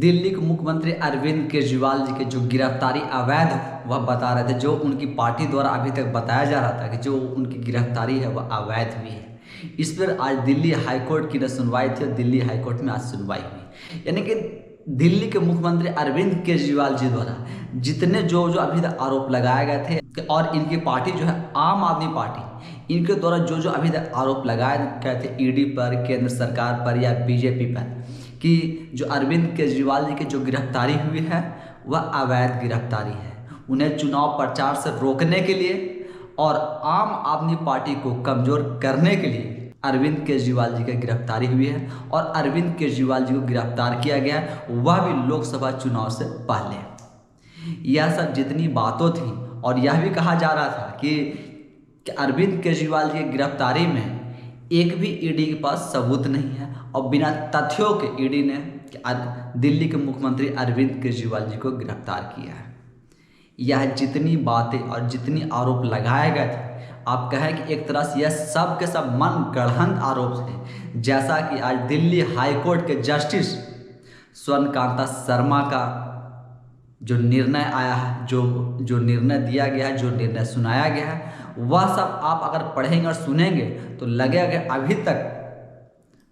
दिल्ली के मुख्यमंत्री अरविंद केजरीवाल जी के जो गिरफ्तारी अवैध वह बता रहे थे, जो उनकी पार्टी द्वारा अभी तक बताया जा रहा था कि जो उनकी गिरफ्तारी है वह अवैध हुई है। इस पर आज दिल्ली हाईकोर्ट की न सुनवाई थी और दिल्ली हाईकोर्ट में आज सुनवाई हुई। यानी कि दिल्ली के मुख्यमंत्री अरविंद केजरीवाल जी द्वारा जितने जो अभी तक आरोप लगाए गए थे और इनकी पार्टी जो है आम आदमी पार्टी, इनके द्वारा जो अभी तक आरोप लगाए गए थे ईडी पर, केंद्र सरकार पर या बीजेपी पर, कि जो अरविंद केजरीवाल जी की जो गिरफ्तारी हुई है वह अवैध गिरफ्तारी है। उन्हें चुनाव प्रचार से रोकने के लिए और आम आदमी पार्टी को कमज़ोर करने के लिए अरविंद केजरीवाल जी की गिरफ्तारी हुई है और अरविंद केजरीवाल जी को गिरफ्तार किया गया है, वह भी लोकसभा चुनाव से पहले। यह सब जितनी बातों थी और यह भी कहा जा रहा था कि अरविंद केजरीवाल जी की गिरफ्तारी में एक भी ईडी के पास सबूत नहीं है और बिना तथ्यों के ईडी ने दिल्ली के मुख्यमंत्री अरविंद केजरीवाल जी को गिरफ्तार किया है। यह जितनी बातें और जितनी आरोप लगाए गए थे, आप कहें कि एक तरह से यह सब के सब मन गढ़ंत आरोप थे। जैसा कि आज दिल्ली हाईकोर्ट के जस्टिस स्वर्णकांता शर्मा का जो निर्णय आया है, जो निर्णय दिया गया है, जो निर्णय सुनाया गया है, वह सब आप अगर पढ़ेंगे और सुनेंगे तो लगेगा कि अभी तक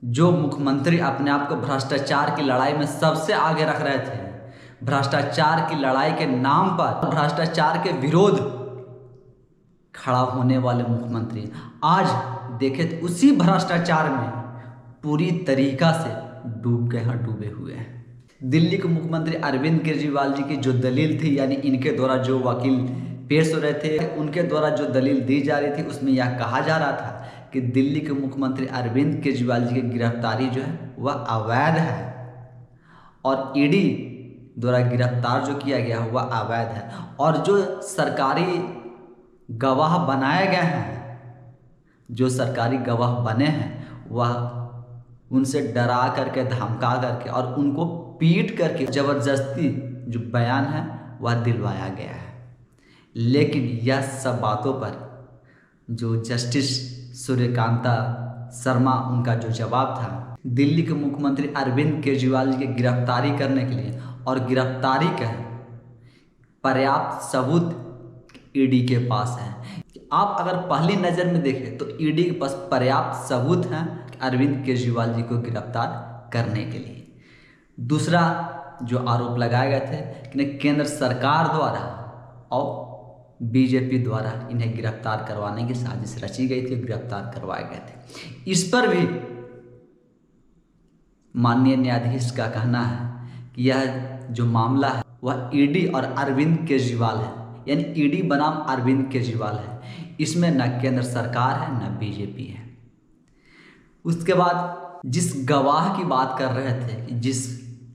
जो मुख्यमंत्री अपने आप को भ्रष्टाचार की लड़ाई में सबसे आगे रख रहे थे, भ्रष्टाचार की लड़ाई के नाम पर भ्रष्टाचार के विरोध खड़ा होने वाले मुख्यमंत्री आज देखे तो उसी भ्रष्टाचार में पूरी तरीका से डूब गए हैं, डूबे हुए हैं। दिल्ली के मुख्यमंत्री अरविंद केजरीवाल जी की जो दलील थी, यानी इनके द्वारा जो वकील पेश हो रहे थे, उनके द्वारा जो दलील दी जा रही थी, उसमें यह कहा जा रहा था कि दिल्ली के मुख्यमंत्री अरविंद केजरीवाल जी की गिरफ्तारी जो है वह अवैध है और ईडी द्वारा गिरफ्तार जो किया गया वह अवैध है और जो सरकारी गवाह बनाए गए हैं, जो सरकारी गवाह बने हैं, वह उनसे डरा करके, धमका करके और उनको पीट करके ज़बरदस्ती जो बयान है वह दिलवाया गया है। लेकिन यह सब बातों पर जो जस्टिस सूर्यकांता शर्मा, उनका जो जवाब था, दिल्ली के मुख्यमंत्री अरविंद केजरीवाल जी की गिरफ्तारी करने के लिए और गिरफ्तारी का पर्याप्त सबूत ईडी के पास है। आप अगर पहली नज़र में देखें तो ईडी के पास पर्याप्त सबूत हैं अरविंद केजरीवाल जी को गिरफ्तार करने के लिए। दूसरा जो आरोप लगाए गए थे कि केंद्र सरकार द्वारा और बीजेपी द्वारा इन्हें गिरफ्तार करवाने की साजिश रची गई थी, गिरफ्तार करवाए गए थे। इस पर भी माननीय न्यायाधीश का कहना है कि यह जो मामला है वह ईडी और अरविंद केजरीवाल है, यानी ईडी बनाम अरविंद केजरीवाल है। इसमें न केंद्र सरकार है न बीजेपी है। उसके बाद जिस गवाह की बात कर रहे थे कि जिस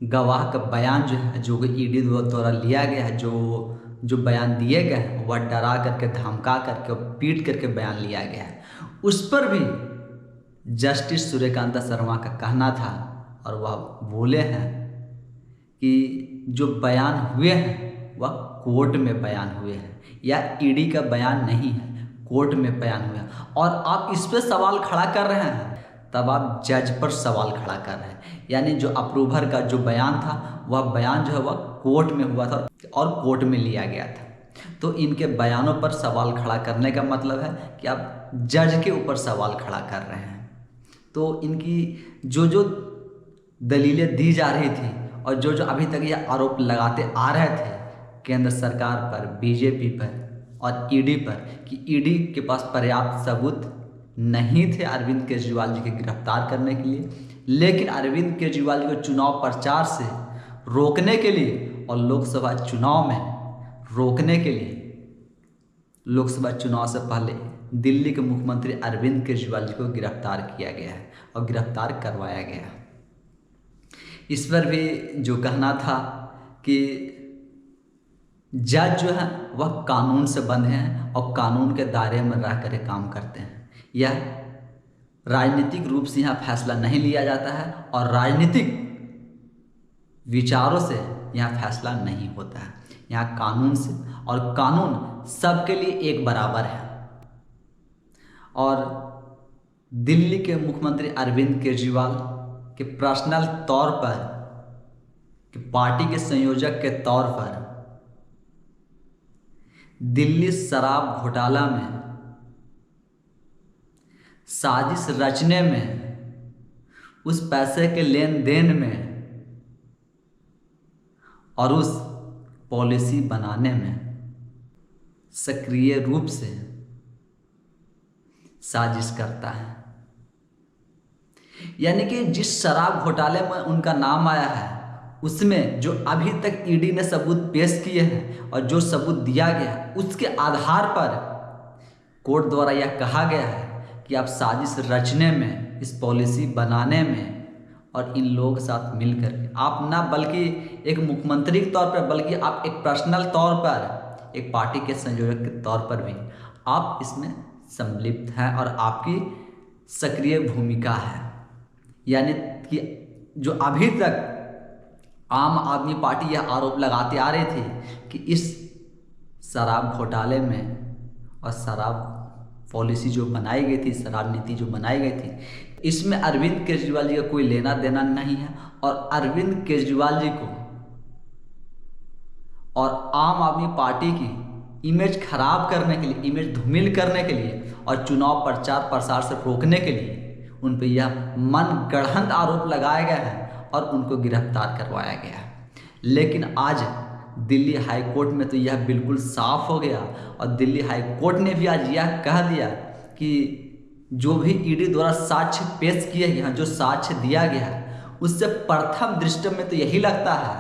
गवाह का बयान जो है, जो ईडी द्वारा लिया गया है, जो बयान दिए गए हैं, वह डरा करके, धमका करके और पीट करके बयान लिया गया है, उस पर भी जस्टिस सूर्यकांता शर्मा का कहना था और वह बोले हैं कि जो बयान हुए हैं वह कोर्ट में बयान हुए हैं या ईडी का बयान नहीं है, कोर्ट में बयान हुआ है। और आप इस पर सवाल खड़ा कर रहे हैं तब आप जज पर सवाल खड़ा कर रहे हैं, यानी जो अप्रूवर का जो बयान था वह बयान जो है वह कोर्ट में हुआ था और कोर्ट में लिया गया था। तो इनके बयानों पर सवाल खड़ा करने का मतलब है कि आप जज के ऊपर सवाल खड़ा कर रहे हैं। तो इनकी जो दलीलें दी जा रही थी और जो अभी तक ये आरोप लगाते आ रहे थे केंद्र सरकार पर, बीजेपी पर और ईडी पर, कि ईडी के पास पर्याप्त सबूत नहीं थे अरविंद केजरीवाल जी के गिरफ्तार करने के लिए, लेकिन अरविंद केजरीवाल जी को चुनाव प्रचार से रोकने के लिए और लोकसभा चुनाव में रोकने के लिए लोकसभा चुनाव से पहले दिल्ली के मुख्यमंत्री अरविंद केजरीवाल जी को गिरफ्तार किया गया है और गिरफ्तार करवाया गया। इस पर भी जो कहना था कि जज जो है वह कानून से बंधे हैं और कानून के दायरे में रह कर काम करते हैं। यह राजनीतिक रूप से यहाँ फैसला नहीं लिया जाता है और राजनीतिक विचारों से यहाँ फैसला नहीं होता है। यहाँ कानून से, और कानून सबके लिए एक बराबर है। और दिल्ली के मुख्यमंत्री अरविंद केजरीवाल के पर्सनल तौर पर कि पार्टी के संयोजक के तौर पर दिल्ली शराब घोटाला में साजिश रचने में, उस पैसे के लेन देन में और उस पॉलिसी बनाने में सक्रिय रूप से साजिश करता है। यानी कि जिस शराब घोटाले में उनका नाम आया है, उसमें जो अभी तक ईडी ने सबूत पेश किए हैं और जो सबूत दिया गया, उसके आधार पर कोर्ट द्वारा यह कहा गया है कि आप साजिश रचने में, इस पॉलिसी बनाने में और इन लोगों के साथ मिलकर के आप ना बल्कि एक मुख्यमंत्री के तौर पर, बल्कि आप एक पर्सनल तौर पर, एक पार्टी के संयोजक के तौर पर भी आप इसमें सम्मिलित हैं और आपकी सक्रिय भूमिका है। यानी कि जो अभी तक आम आदमी पार्टी यह आरोप लगाते आ रही थी कि इस शराब घोटाले में और शराब पॉलिसी जो बनाई गई थी, शराब नीति जो बनाई गई थी, इसमें अरविंद केजरीवाल जी का कोई लेना देना नहीं है। और अरविंद केजरीवाल जी को और आम आदमी पार्टी की इमेज खराब करने के लिए, इमेज धूमिल करने के लिए और चुनाव प्रचार प्रसार से रोकने के लिए उन पर यह मनगढ़ंत आरोप लगाए गए हैं और उनको गिरफ्तार करवाया गया है। लेकिन आज दिल्ली हाई कोर्ट में तो यह बिल्कुल साफ हो गया और दिल्ली हाई कोर्ट ने भी आज यह कह दिया कि जो भी ईडी द्वारा साक्ष्य पेश किए गए हैं, जो साक्ष्य दिया गया है, उससे प्रथम दृष्टि में तो यही लगता है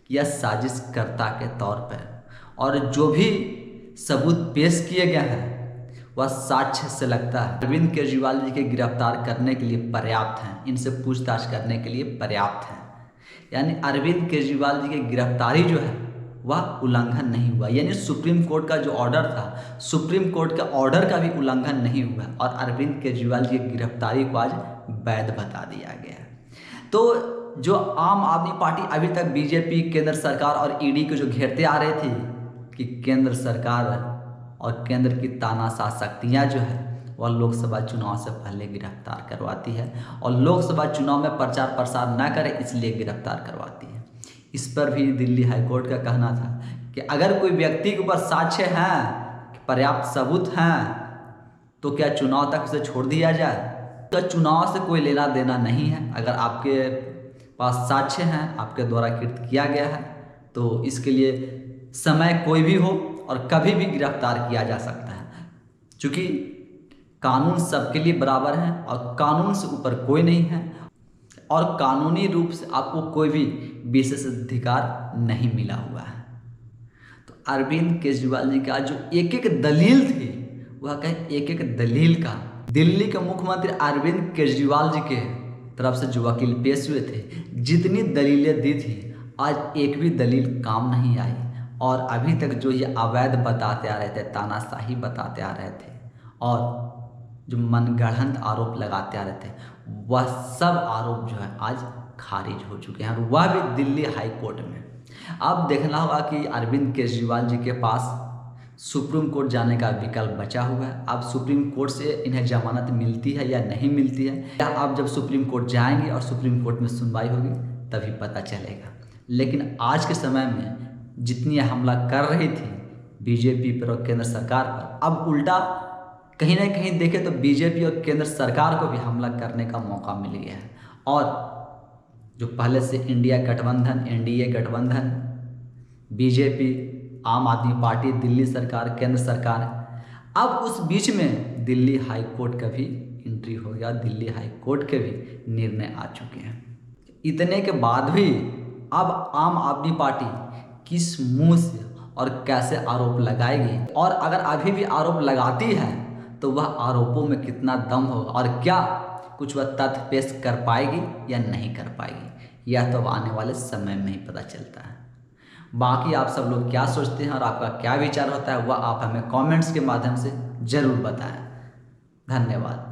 कि यह साजिशकर्ता के तौर पर, और जो भी सबूत पेश किए गए हैं वह साक्ष्य से लगता है अरविंद केजरीवाल जी के गिरफ्तार करने के लिए पर्याप्त हैं, इनसे पूछताछ करने के लिए पर्याप्त हैं। यानी अरविंद केजरीवाल जी की गिरफ्तारी जो है वह उल्लंघन नहीं हुआ। यानी सुप्रीम कोर्ट का जो ऑर्डर था, सुप्रीम कोर्ट के ऑर्डर का भी उल्लंघन नहीं हुआ और अरविंद केजरीवाल जी की गिरफ्तारी को आज वैध बता दिया गया। तो जो आम आदमी पार्टी अभी तक बीजेपी, केंद्र सरकार और ईडी को जो घेरते आ रही थी कि केंद्र सरकार और केंद्र की तानाशाह शक्तियाँ जो है वह लोकसभा चुनाव से पहले गिरफ्तार करवाती है और लोकसभा चुनाव में प्रचार प्रसार न करे इसलिए गिरफ्तार करवाती है। इस पर भी दिल्ली हाईकोर्ट का कहना था कि अगर कोई व्यक्ति के ऊपर साक्ष्य हैं, पर्याप्त सबूत हैं, तो क्या चुनाव तक उसे छोड़ दिया जाए? तो चुनाव से कोई लेना देना नहीं है। अगर आपके पास साक्ष्य हैं, आपके द्वारा कृत किया गया है, तो इसके लिए समय कोई भी हो और कभी भी गिरफ्तार किया जा सकता है। क्योंकि कानून सबके लिए बराबर है और कानून से ऊपर कोई नहीं है और कानूनी रूप से आपको कोई भी विशेष अधिकार नहीं मिला हुआ है। तो अरविंद केजरीवाल जी का जो एक एक दलील थी, वह कहीं एक एक दलील का दिल्ली के मुख्यमंत्री अरविंद केजरीवाल जी के तरफ से जो वकील पेश हुए थे, जितनी दलीलें दी थी, आज एक भी दलील काम नहीं आई। और अभी तक जो ये अवैध बताते आ रहे थे, तानाशाही बताते आ रहे थे और जो मनगढ़ंत आरोप लगाते आ रहे थे, वह सब आरोप जो है आज खारिज हो चुके हैं और वह भी दिल्ली हाई कोर्ट में। अब देखना होगा कि अरविंद केजरीवाल जी के पास सुप्रीम कोर्ट जाने का विकल्प बचा हुआ है। अब सुप्रीम कोर्ट से इन्हें जमानत मिलती है या नहीं मिलती है, या अब जब सुप्रीम कोर्ट जाएंगे और सुप्रीम कोर्ट में सुनवाई होगी तभी पता चलेगा। लेकिन आज के समय में जितनी हमला कर रही थी बीजेपी पर और केंद्र सरकार पर, अब उल्टा कहीं ना कहीं देखें तो बीजेपी और केंद्र सरकार को भी हमला करने का मौका मिल गया है। और जो पहले से इंडिया गठबंधन, एनडीए गठबंधन, बीजेपी, आम आदमी पार्टी, दिल्ली सरकार, केंद्र सरकार, अब उस बीच में दिल्ली हाई कोर्ट का भी एंट्री हो गया, दिल्ली हाई कोर्ट के भी निर्णय आ चुके हैं। इतने के बाद भी अब आम आदमी पार्टी किस मुंह से और कैसे आरोप लगाएगी, और अगर अभी भी आरोप लगाती है तो वह आरोपों में कितना दम होगा और क्या कुछ वह तथ्य पेश कर पाएगी या नहीं कर पाएगी, यह तो आने वाले समय में ही पता चलता है। बाकी आप सब लोग क्या सोचते हैं और आपका क्या विचार होता है, वह आप हमें कमेंट्स के माध्यम से ज़रूर बताएं। धन्यवाद।